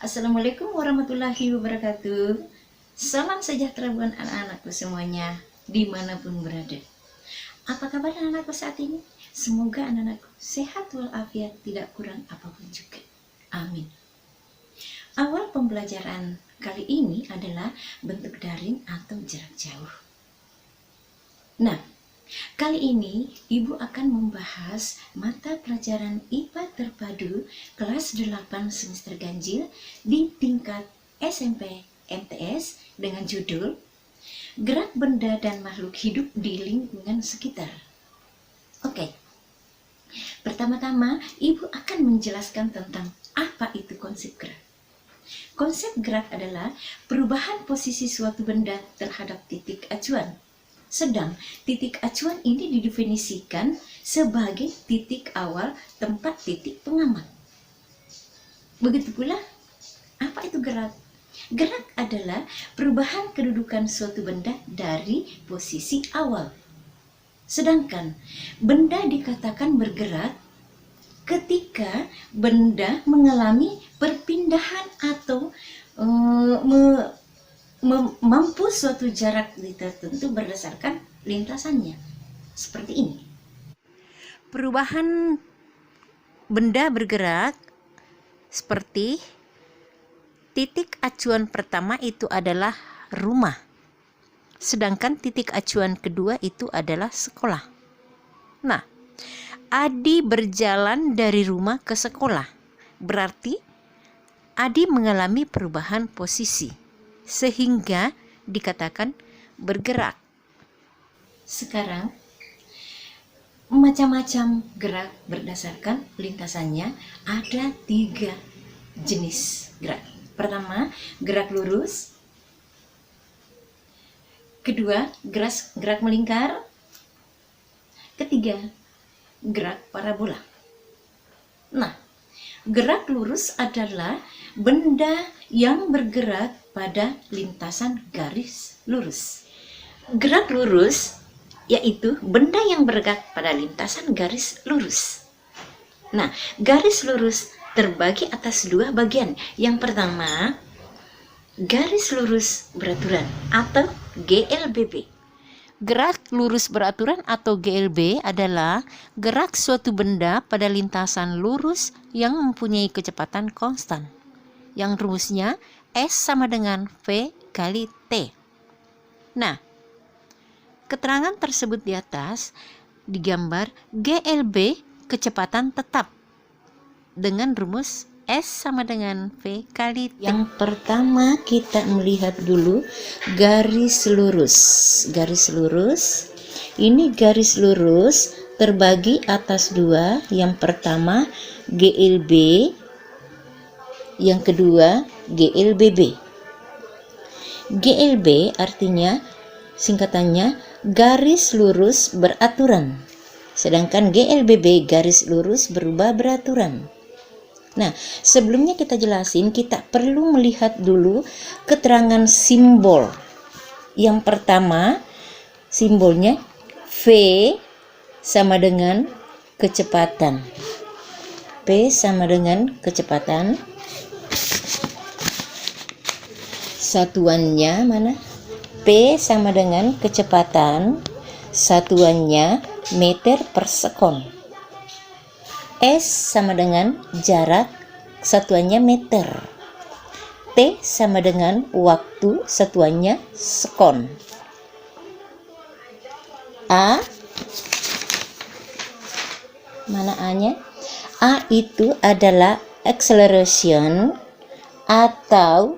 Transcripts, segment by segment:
Assalamualaikum warahmatullahi wabarakatuh. Salam sejahtera buat anak-anakku semuanya, dimanapun berada. Apa kabar anak-anakku saat ini? Semoga anak-anakku sehat walafiat, tidak kurang apapun juga. Amin. Awal pembelajaran kali ini adalah bentuk daring atau jarak jauh. Nah, kali ini Ibu akan membahas mata pelajaran IPA terpadu kelas 8 semester ganjil di tingkat SMP MTS dengan judul Gerak Benda dan Makhluk Hidup di Lingkungan Sekitar. Oke, pertama-tama Ibu akan menjelaskan tentang apa itu konsep gerak. Konsep gerak adalah perubahan posisi suatu benda terhadap titik acuan. Sedang titik acuan ini didefinisikan sebagai titik awal tempat titik pengamat. Begitu pula, apa itu gerak? Gerak adalah perubahan kedudukan suatu benda dari posisi awal. Sedangkan benda dikatakan bergerak ketika benda mengalami perpindahan atau mampu suatu jarak tertentu berdasarkan lintasannya. Seperti ini. Perubahan benda bergerak seperti titik acuan pertama itu adalah rumah. Sedangkan titik acuan kedua itu adalah sekolah. Nah, Adi berjalan dari rumah ke sekolah. Berarti Adi mengalami perubahan posisi, sehingga dikatakan bergerak. Sekarang, macam-macam gerak berdasarkan lintasannya ada 3 jenis gerak. Pertama, gerak lurus. Kedua, gerak melingkar. Ketiga, gerak parabola. Nah, gerak lurus adalah benda yang bergerak pada lintasan garis lurus. Gerak lurus yaitu benda yang bergerak pada lintasan garis lurus. Nah, garis lurus terbagi atas 2 bagian. Yang pertama, garis lurus beraturan atau GLBB. Gerak lurus beraturan atau GLB adalah gerak suatu benda pada lintasan lurus yang mempunyai kecepatan konstan, yang rumusnya S sama dengan V kali T. Nah, keterangan tersebut di atas digambar GLB kecepatan tetap dengan rumus S sama dengan V kali T. Yang pertama kita melihat dulu garis lurus. Garis lurus, ini garis lurus terbagi atas 2. Yang pertama GLB, yang kedua GLBB. GLB artinya singkatannya garis lurus beraturan. Sedangkan GLBB garis lurus berubah beraturan. Nah, sebelumnya kita jelasin, kita perlu melihat dulu keterangan simbol. Yang pertama, simbolnya V sama dengan kecepatan. P sama dengan kecepatan. Satuannya mana? P sama dengan kecepatan. Satuannya meter per sekon. S sama dengan jarak, satuannya meter. T sama dengan waktu, satuannya sekon. A, mana A-nya? A itu adalah acceleration atau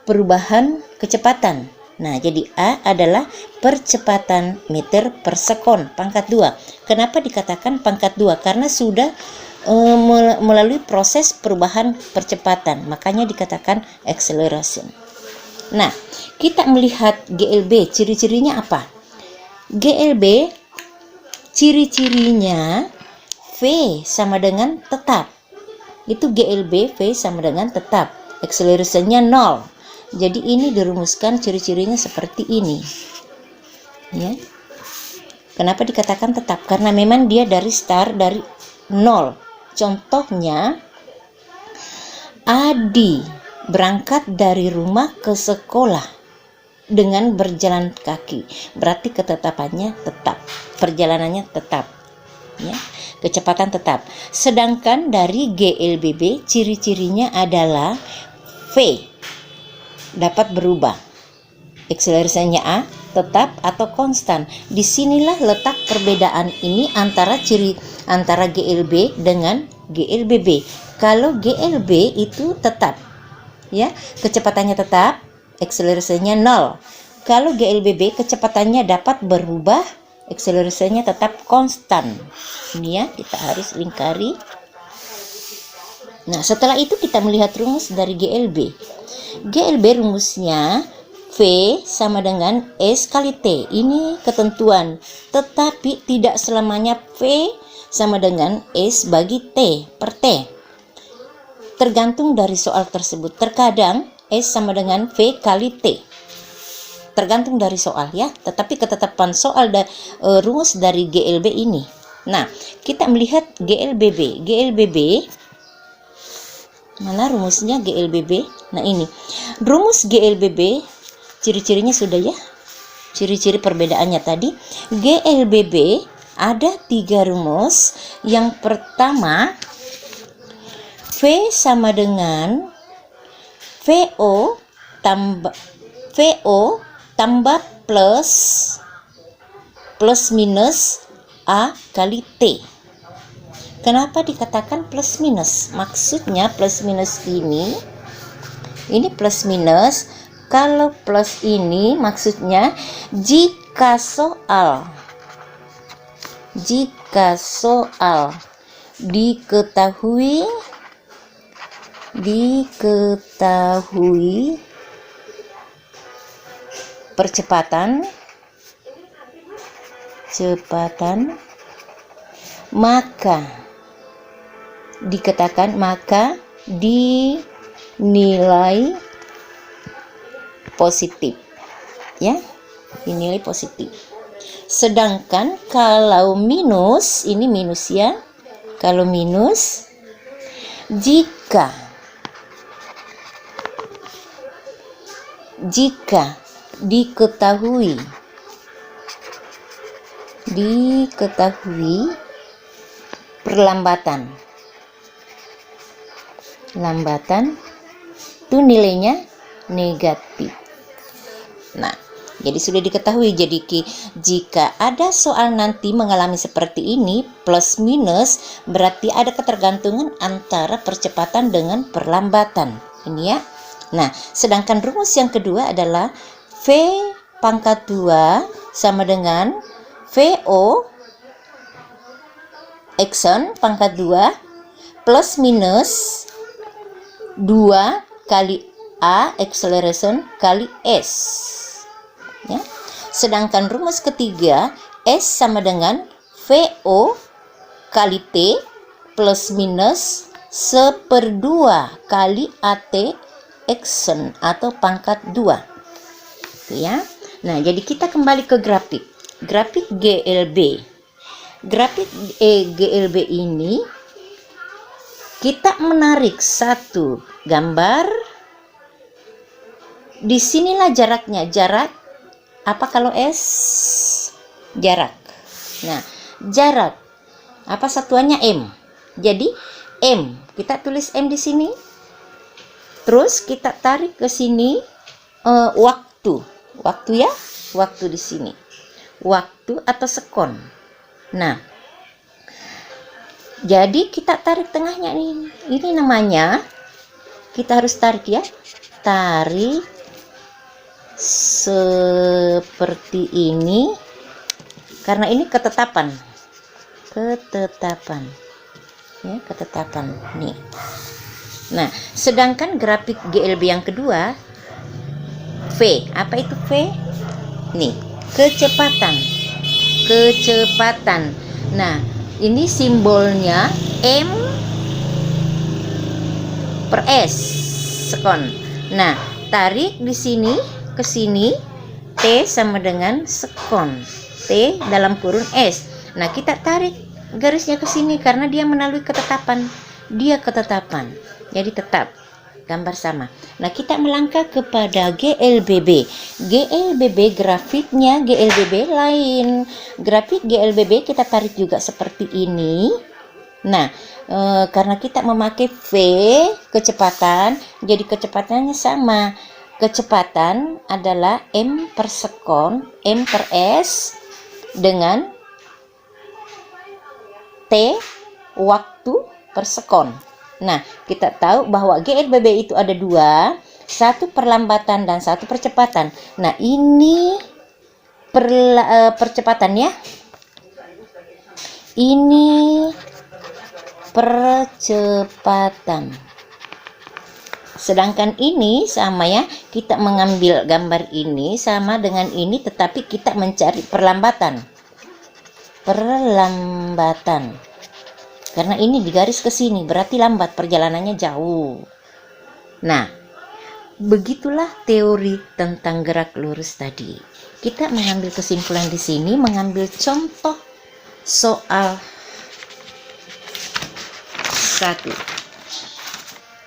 perubahan kecepatan. Nah, jadi A adalah percepatan meter per sekon, pangkat 2. Kenapa dikatakan pangkat 2? Karena sudah melalui proses perubahan percepatan, makanya dikatakan acceleration. Nah, kita melihat GLB, ciri-cirinya apa? GLB, ciri-cirinya V sama dengan tetap. Itu GLB, V sama dengan tetap. Accelerationnya 0. Jadi ini dirumuskan ciri-cirinya seperti ini. Ya. Kenapa dikatakan tetap? Karena memang dia dari start dari 0. Contohnya Adi berangkat dari rumah ke sekolah dengan berjalan kaki. Berarti ketetapannya tetap, perjalanannya tetap, ya, kecepatan tetap. Sedangkan dari GLBB ciri-cirinya adalah V dapat berubah, akselerasinya A tetap atau konstan. Disinilah letak perbedaan ini antara GLB dengan GLBB. Kalau GLB itu tetap, ya, kecepatannya tetap, akselerasinya 0. Kalau GLBB kecepatannya dapat berubah, akselerasinya tetap konstan. Ini ya, kita harus lingkari. Nah, setelah itu kita melihat rumus dari GLB. GLB rumusnya V sama dengan S kali T. Ini ketentuan, tetapi tidak selamanya V sama dengan S bagi T per T. Tergantung dari soal tersebut. Terkadang S sama dengan V kali T. Tergantung dari soal, ya. Tetapi ketetapan soal rumus dari GLB ini. Nah, kita melihat GLBB. GLBB, mana rumusnya GLBB? Nah, ini rumus GLBB, ciri-cirinya sudah, ya. Ciri-ciri perbedaannya tadi. GLBB ada 3 rumus. Yang pertama, V sama dengan VO tambah plus minus A kali T. Kenapa dikatakan plus minus? Maksudnya plus minus ini plus minus. Kalau plus ini maksudnya jika soal diketahui percepatan, maka dinilai positif, ya, dinilai positif. Sedangkan kalau minus, ini minus, ya. Kalau minus, jika diketahui perlambatan itu nilainya negatif. Nah, jadi sudah diketahui. Jadi jika ada soal nanti mengalami seperti ini, plus minus, berarti ada ketergantungan antara percepatan dengan perlambatan. Ini, ya. Nah, sedangkan rumus yang kedua adalah V pangkat 2 sama dengan VO action pangkat 2 plus minus 2 kali A acceleration kali S, ya. Sedangkan rumus ketiga, S sama dengan VO kali T plus minus 1/2 kali AT action atau pangkat 2, ya. Nah, jadi kita kembali ke grafik GLB. Grafik GLB ini kita menarik satu gambar. Disinilah jaraknya. Jarak apa kalau S? Jarak. Nah, jarak apa satuannya? M. Jadi M, kita tulis M di sini. Terus kita tarik ke sini waktu, ya, waktu di sini, waktu atau sekon. Nah, jadi kita tarik tengahnya nih. Ini namanya, kita harus tarik, ya, tarik seperti ini, karena ini ketetapan, ya, ketetapan nih. Nah, sedangkan grafik GLB yang kedua, V. Apa itu V? Nih, kecepatan. Nah, ini simbolnya M per S, sekon. Nah, tarik di sini ke sini, T sama dengan sekon. T dalam kurun S. Nah, kita tarik garisnya ke sini karena dia melalui ketetapan. Jadi tetap. gambar sama. Nah, kita melangkah kepada GLBB. GLBB grafiknya GLBB lain. Grafik GLBB kita tarik juga seperti ini. Nah, karena kita memakai V kecepatan, jadi kecepatannya sama. Kecepatan adalah M per sekon, M per S dengan T waktu per sekon. Nah, kita tahu bahwa GLBB itu ada dua, satu perlambatan dan satu percepatan. Nah, ini percepatannya. Ini percepatan. Sedangkan ini sama ya, kita mengambil gambar ini sama dengan ini, tetapi kita mencari perlambatan. Karena ini digaris ke sini, berarti lambat, perjalanannya jauh. Nah, begitulah teori tentang gerak lurus tadi. Kita mengambil kesimpulan di sini, mengambil contoh soal 1.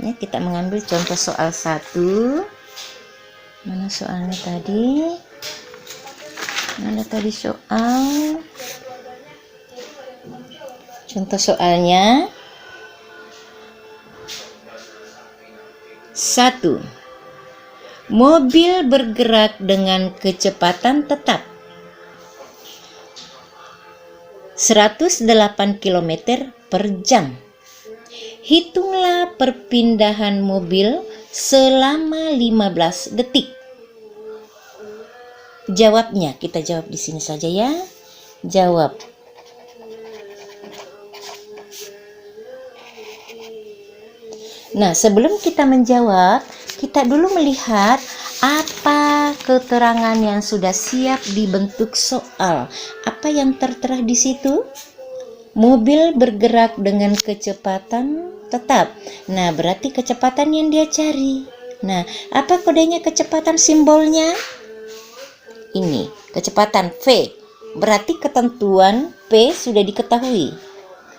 Ya, kita mengambil contoh soal 1. Mana soalnya tadi? Mana tadi soal? Contoh soalnya 1. Mobil bergerak dengan kecepatan tetap 108 km per jam. Hitunglah perpindahan mobil selama 15 detik. Jawabnya, kita jawab di sini saja ya. Jawab. Nah, sebelum kita menjawab, kita dulu melihat apa keterangan yang sudah siap dibentuk soal. Apa yang tertera di situ? Mobil bergerak dengan kecepatan tetap. Nah, berarti kecepatan yang dia cari. Nah, apa kodenya kecepatan, simbolnya? Ini, kecepatan V. Berarti ketentuan P sudah diketahui.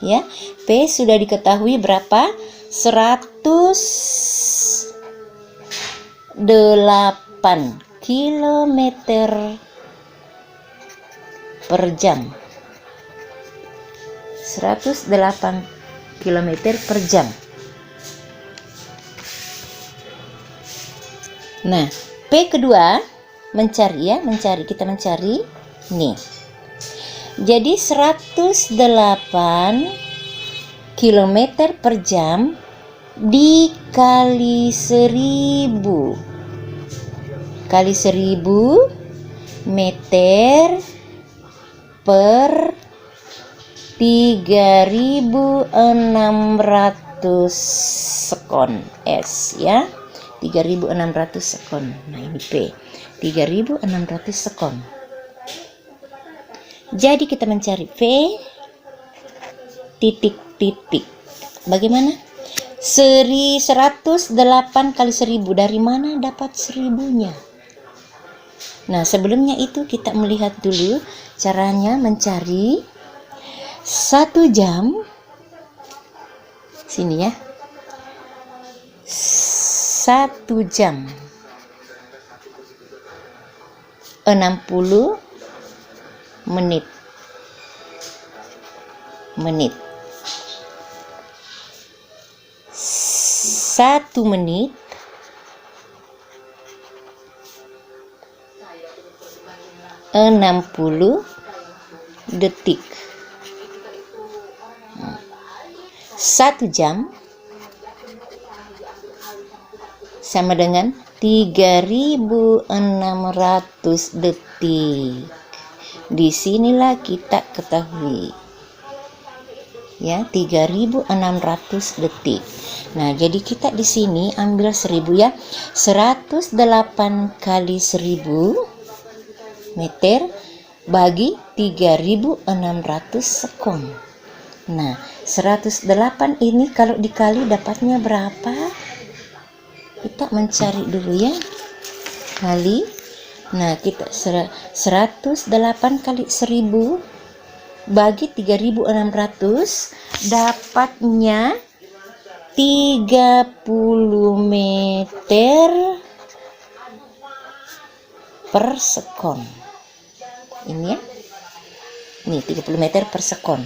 Ya, P sudah diketahui berapa? 108 km per jam. 108 km per jam. Nah, P kedua mencari ya, kita mencari nih. Jadi 108 km per jam dikali 1000 meter per 3600 sekon S ya, 3600 sekon. Nah, ini P 3600 sekon. Jadi kita mencari V titik-titik. Bagaimana? 108 kali 1000, dari mana dapat 1000-nya? Nah, sebelumnya itu kita melihat dulu caranya mencari 1 jam. Sini ya. 1 jam 60 menit. 1 menit 60 detik. 1 jam sama dengan 3600 detik. Disinilah kita ketahui ya, 3600 detik. Nah, jadi kita di sini ambil 1000 ya. 108 kali 1000 meter bagi 3600 sekon. Nah, 108 ini kalau dikali dapatnya berapa? Kita mencari dulu ya. Kali. Nah, kita 108 kali 1000 bagi 3600 dapatnya 30 meter per sekon. Ini ya. Nih 30 meter per sekon.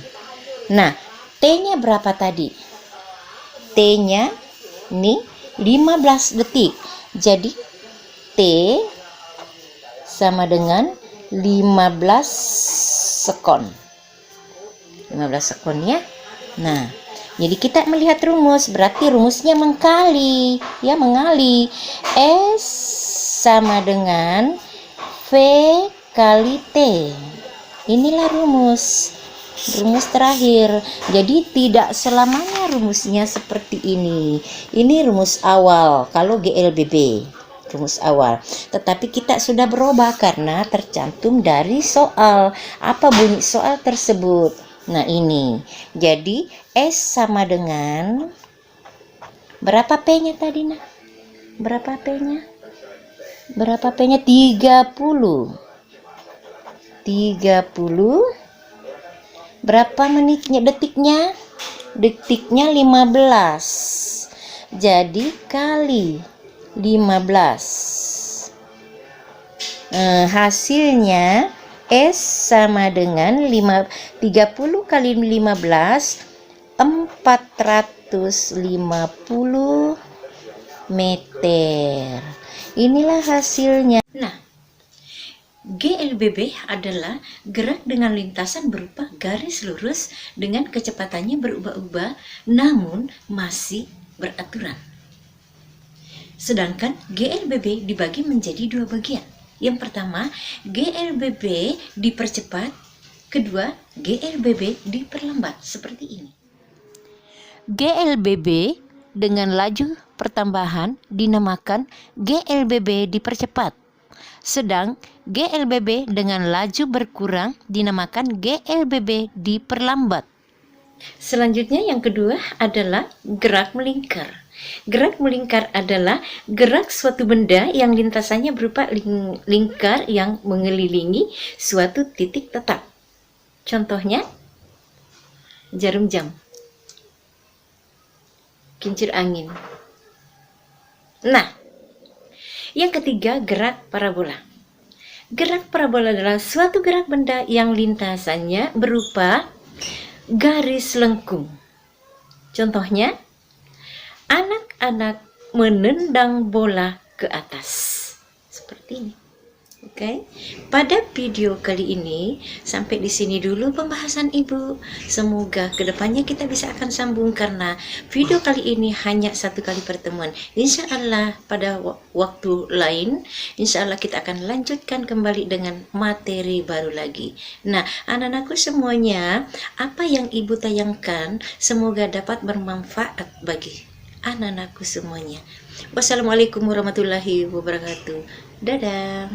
Nah, T-nya berapa tadi? T-nya nih 15 detik. Jadi T sama dengan 15 sekon. 15 sekon ya. Nah, jadi kita melihat rumus, berarti rumusnya mengali, ya mengali. S sama dengan V kali T. Inilah rumus terakhir. Jadi tidak selamanya rumusnya seperti ini. Ini rumus awal kalau GLBB, rumus awal. Tetapi kita sudah berubah karena tercantum dari soal. Apa bunyi soal tersebut? Nah ini, jadi S sama dengan berapa P-nya tadi nah? Berapa P-nya? Berapa P-nya? 30. Berapa menitnya? Detiknya? Detiknya 15. Jadi kali 15. Hasilnya S sama dengan 30 kali 15, 450 meter. Inilah hasilnya. Nah, GLBB adalah gerak dengan lintasan berupa garis lurus dengan kecepatannya berubah-ubah namun masih beraturan. Sedangkan GLBB dibagi menjadi dua bagian. Yang pertama, GLBB dipercepat, kedua, GLBB diperlambat seperti ini. GLBB dengan laju pertambahan dinamakan GLBB dipercepat. Sedang GLBB dengan laju berkurang dinamakan GLBB diperlambat. Selanjutnya yang kedua adalah gerak melingkar. Gerak melingkar adalah gerak suatu benda yang lintasannya berupa lingkar yang mengelilingi suatu titik tetap. Contohnya, jarum jam, kincir angin. Nah, yang ketiga gerak parabola. Gerak parabola adalah suatu gerak benda yang lintasannya berupa garis lengkung. Contohnya, anak-anak menendang bola ke atas. Seperti ini. Oke. Pada video kali ini sampai di sini dulu pembahasan Ibu. Semoga kedepannya kita bisa akan sambung karena video kali ini hanya satu kali pertemuan. Insya Allah pada waktu lain, insya Allah kita akan lanjutkan kembali dengan materi baru lagi. Nah, anak-anakku semuanya, apa yang Ibu tayangkan semoga dapat bermanfaat bagi anak-anakku semuanya. Wassalamualaikum warahmatullahi wabarakatuh. Dadah.